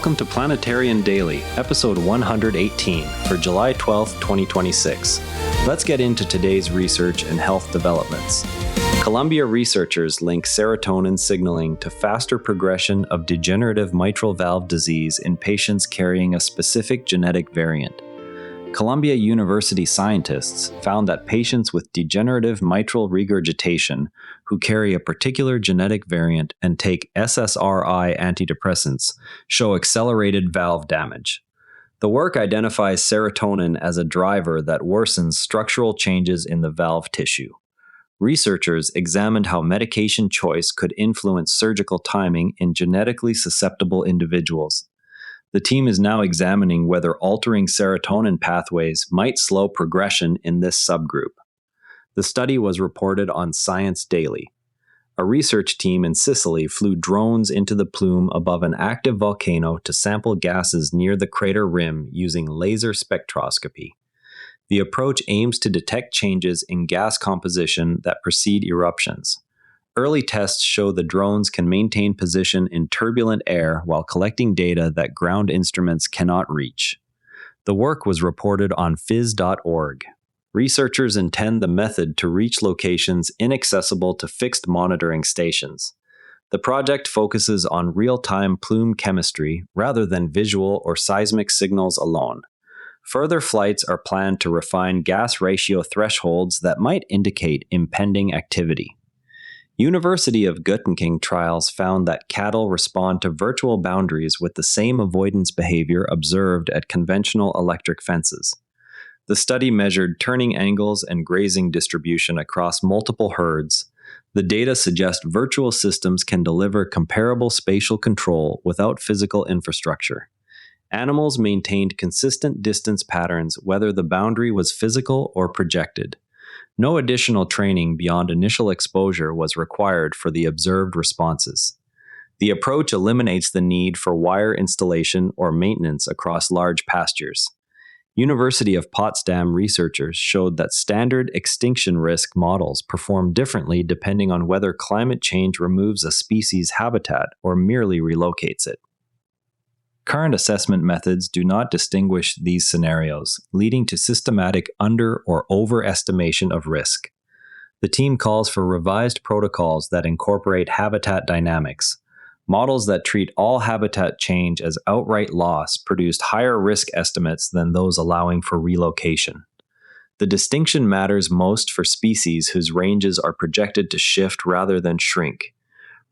welcome to Planetterrian Daily, episode 118 for July 12, 2026. Let's get into today's research and health developments. Columbia researchers link serotonin signaling to faster progression of degenerative mitral valve disease in patients carrying a specific genetic variant. Columbia University scientists found that patients with degenerative mitral regurgitation who carry a particular genetic variant and take SSRI antidepressants show accelerated valve damage. The work identifies serotonin as a driver that worsens structural changes in the valve tissue. Researchers examined how medication choice could influence surgical timing in genetically susceptible individuals. The team is now examining whether altering serotonin pathways might slow progression in this subgroup. The study was reported on Science Daily. A research team in Sicily flew drones into the plume above an active volcano to sample gases near the crater rim using laser spectroscopy. The approach aims to detect changes in gas composition that precede eruptions. Early tests show the drones can maintain position in turbulent air while collecting data that ground instruments cannot reach. The work was reported on phys.org. Researchers intend the method to reach locations inaccessible to fixed monitoring stations. The project focuses on real-time plume chemistry rather than visual or seismic signals alone. Further flights are planned to refine gas ratio thresholds that might indicate impending activity. University of Göttingen trials found that cattle respond to virtual boundaries with the same avoidance behavior observed at conventional electric fences. The study measured turning angles and grazing distribution across multiple herds. The data suggest virtual systems can deliver comparable spatial control without physical infrastructure. Animals maintained consistent distance patterns whether the boundary was physical or projected. No additional training beyond initial exposure was required for the observed responses. The approach eliminates the need for wire installation or maintenance across large pastures. University of Potsdam researchers showed that standard extinction risk models perform differently depending on whether climate change removes a species' habitat or merely relocates it. Current assessment methods do not distinguish these scenarios, leading to systematic under- or overestimation of risk. The team calls for revised protocols that incorporate habitat dynamics. Models that treat all habitat change as outright loss produced higher risk estimates than those allowing for relocation. The distinction matters most for species whose ranges are projected to shift rather than shrink.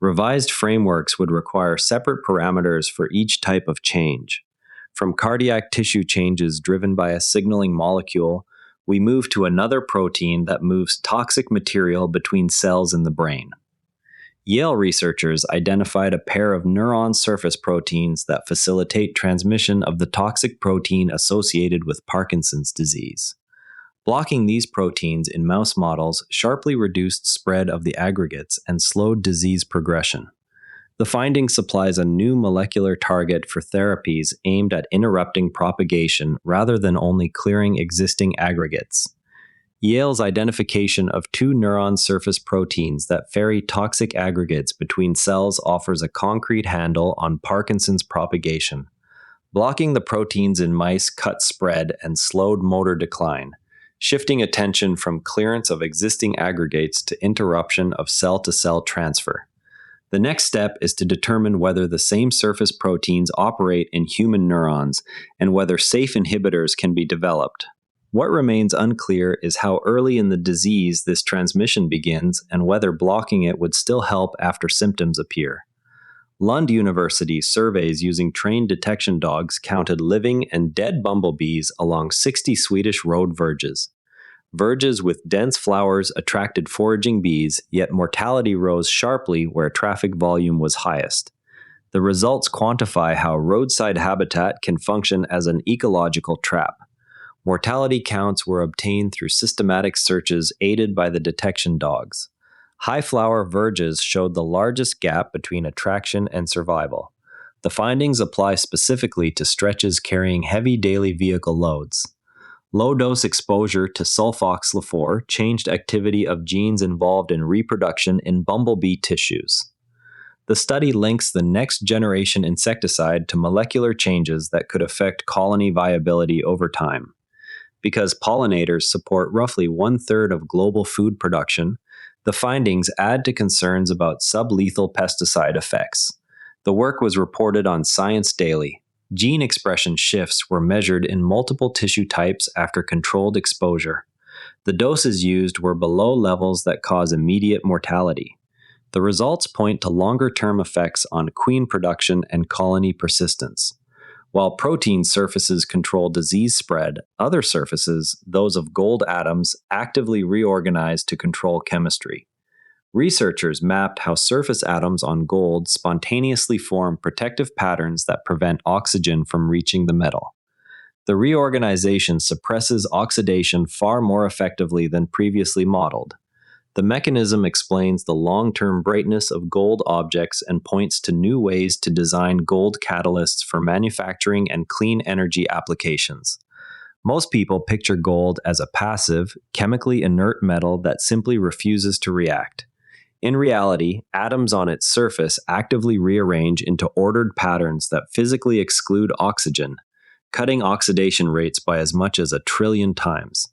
Revised frameworks would require separate parameters for each type of change. From cardiac tissue changes driven by a signaling molecule, we move to another protein that moves toxic material between cells in the brain. Yale researchers identified a pair of neuron surface proteins that facilitate transmission of the toxic protein associated with Parkinson's disease. Blocking these proteins in mouse models sharply reduced spread of the aggregates and slowed disease progression. The finding supplies a new molecular target for therapies aimed at interrupting propagation rather than only clearing existing aggregates. Yale's identification of two neuron surface proteins that ferry toxic aggregates between cells offers a concrete handle on Parkinson's propagation. Blocking the proteins in mice cut spread and slowed motor decline, shifting attention from clearance of existing aggregates to interruption of cell-to-cell transfer. The next step is to determine whether the same surface proteins operate in human neurons and whether safe inhibitors can be developed. What remains unclear is how early in the disease this transmission begins and whether blocking it would still help after symptoms appear. Lund University surveys using trained detection dogs counted living and dead bumblebees along 60 Swedish road verges. Verges with dense flowers attracted foraging bees, yet mortality rose sharply where traffic volume was highest. The results quantify how roadside habitat can function as an ecological trap. Mortality counts were obtained through systematic searches aided by the detection dogs. High flower verges showed the largest gap between attraction and survival. The findings apply specifically to stretches carrying heavy daily vehicle loads. Low-dose exposure to sulfoxyl-4 changed activity of genes involved in reproduction in bumblebee tissues. The study links the next-generation insecticide to molecular changes that could affect colony viability over time. Because pollinators support roughly one-third of global food production, the findings add to concerns about sublethal pesticide effects. The work was reported on Science Daily. Gene expression shifts were measured in multiple tissue types after controlled exposure. The doses used were below levels that cause immediate mortality. The results point to longer-term effects on queen production and colony persistence. While protein surfaces control disease spread, other surfaces, those of gold atoms, actively reorganize to control chemistry. Researchers mapped how surface atoms on gold spontaneously form protective patterns that prevent oxygen from reaching the metal. The reorganization suppresses oxidation far more effectively than previously modeled. The mechanism explains the long-term brightness of gold objects and points to new ways to design gold catalysts for manufacturing and clean energy applications. Most people picture gold as a passive, chemically inert metal that simply refuses to react. In reality, atoms on its surface actively rearrange into ordered patterns that physically exclude oxygen, cutting oxidation rates by as much as 1 trillion times.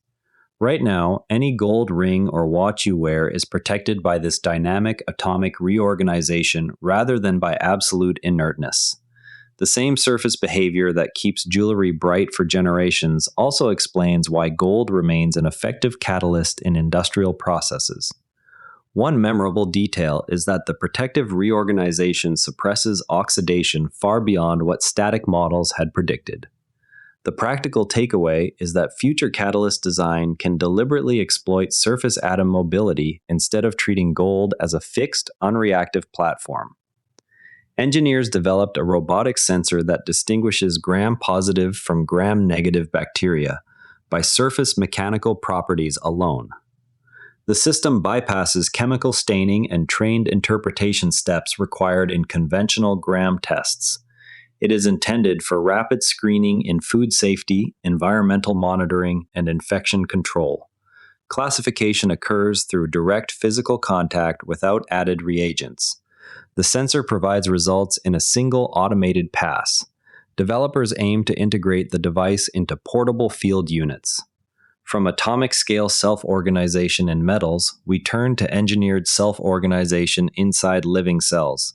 Right now, any gold ring or watch you wear is protected by this dynamic atomic reorganization rather than by absolute inertness. The same surface behavior that keeps jewelry bright for generations also explains why gold remains an effective catalyst in industrial processes. One memorable detail is that the protective reorganization suppresses oxidation far beyond what static models had predicted. The practical takeaway is that future catalyst design can deliberately exploit surface atom mobility instead of treating gold as a fixed, unreactive platform. Engineers developed a robotic sensor that distinguishes gram-positive from gram-negative bacteria by surface mechanical properties alone. The system bypasses chemical staining and trained interpretation steps required in conventional gram tests. It is intended for rapid screening in food safety, environmental monitoring, and infection control. Classification occurs through direct physical contact without added reagents. The sensor provides results in a single automated pass. Developers aim to integrate the device into portable field units. From atomic scale self-organization in metals, we turn to engineered self-organization inside living cells.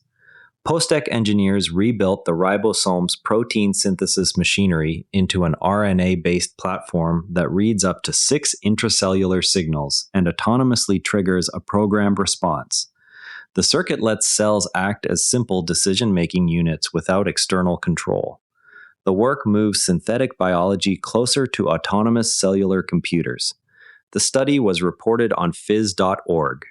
Postec engineers rebuilt the ribosome's protein synthesis machinery into an RNA-based platform that reads up to 6 intracellular signals and autonomously triggers a programmed response. The circuit lets cells act as simple decision-making units without external control. The work moves synthetic biology closer to autonomous cellular computers. The study was reported on phys.org.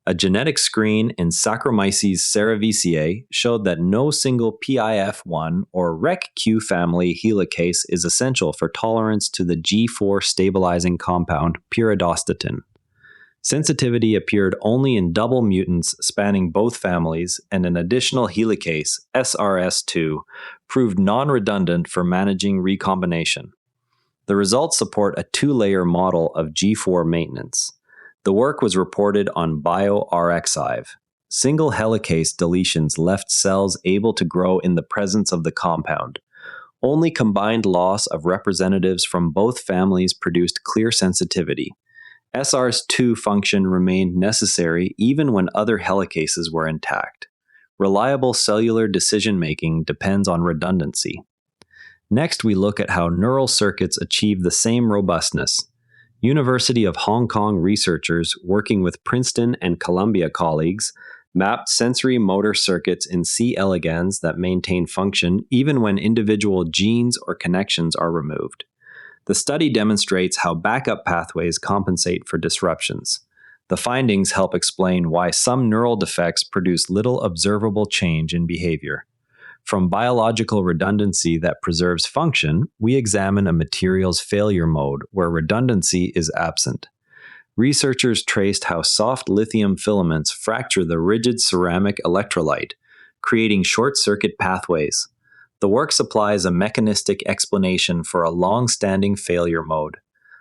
A genetic screen in Saccharomyces cerevisiae showed that no single PIF1 or RECQ family helicase is essential for tolerance to the G4 stabilizing compound pyridostatin. Sensitivity appeared only in double mutants spanning both families, and an additional helicase, SRS2, proved non-redundant for managing recombination. The results support a 2-layer model of G4 maintenance. The work was reported on bioRxiv. Single helicase deletions left cells able to grow in the presence of the compound. Only combined loss of representatives from both families produced clear sensitivity. SRS2 function remained necessary even when other helicases were intact. Reliable cellular decision-making depends on redundancy. Next, we look at how neural circuits achieve the same robustness. University of Hong Kong researchers working with Princeton and Columbia colleagues mapped sensory motor circuits in C. elegans that maintain function even when individual genes or connections are removed. The study demonstrates how backup pathways compensate for disruptions. The findings help explain why some neural defects produce little observable change in behavior. From biological redundancy that preserves function, we examine a material's failure mode where redundancy is absent. Researchers traced how soft lithium filaments fracture the rigid ceramic electrolyte, creating short-circuit pathways. The work supplies a mechanistic explanation for a long-standing failure mode.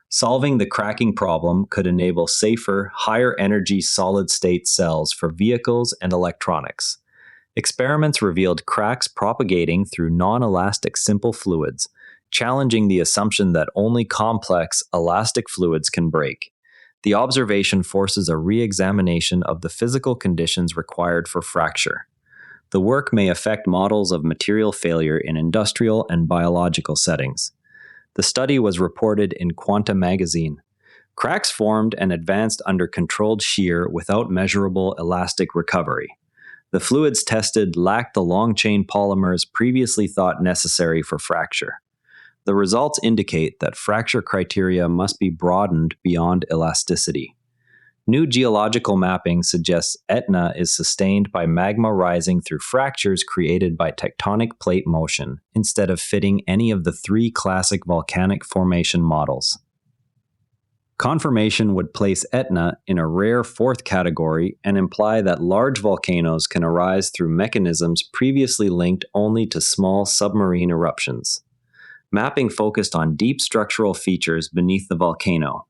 Solving the cracking problem could enable safer, higher-energy solid-state cells for vehicles and electronics. Experiments revealed cracks propagating through non-elastic simple fluids, challenging the assumption that only complex, elastic fluids can break. The observation forces a re-examination of the physical conditions required for fracture. The work may affect models of material failure in industrial and biological settings. The study was reported in Quanta magazine. Cracks formed and advanced under controlled shear without measurable elastic recovery. The fluids tested lacked the long-chain polymers previously thought necessary for fracture. The results indicate that fracture criteria must be broadened beyond elasticity. New geological mapping suggests Etna is sustained by magma rising through fractures created by tectonic plate motion, instead of fitting any of the three classic volcanic formation models. Confirmation would place Etna in a rare fourth category and imply that large volcanoes can arise through mechanisms previously linked only to small submarine eruptions. Mapping focused on deep structural features beneath the volcano.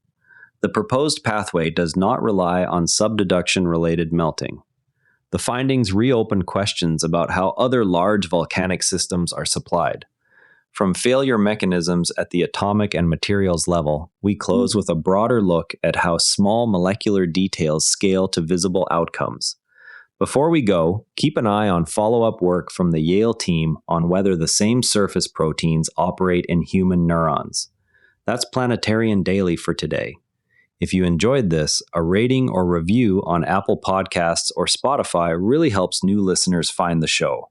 The proposed pathway does not rely on subduction-related melting. The findings reopen questions about how other large volcanic systems are supplied. From failure mechanisms at the atomic and materials level, we close with a broader look at how small molecular details scale to visible outcomes. Before we go, keep an eye on follow-up work from the Yale team on whether the same surface proteins operate in human neurons. That's Planetterrian Daily for today. If you enjoyed this, a rating or review on Apple Podcasts or Spotify really helps new listeners find the show.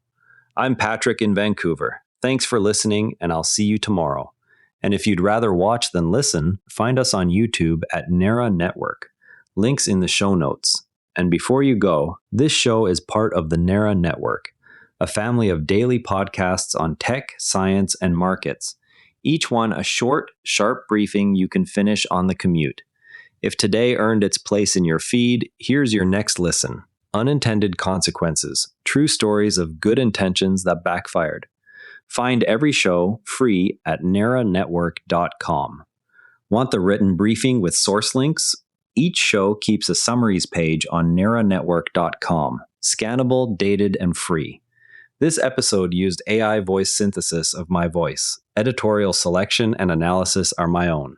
I'm Patrick in Vancouver. Thanks for listening, and I'll see you tomorrow. And if you'd rather watch than listen, find us on YouTube at NERA Network. Links in the show notes. And before you go, this show is part of the NERA Network, a family of daily podcasts on tech, science, and markets, each one a short, sharp briefing you can finish on the commute. If today earned its place in your feed, here's your next listen. Unintended Consequences, True Stories of Good Intentions That Backfired. Find every show free at neranetwork.com. Want the written briefing with source links? Each show keeps a summaries page on neranetwork.com, scannable, dated, and free. This episode used AI voice synthesis of my voice. Editorial selection and analysis are my own.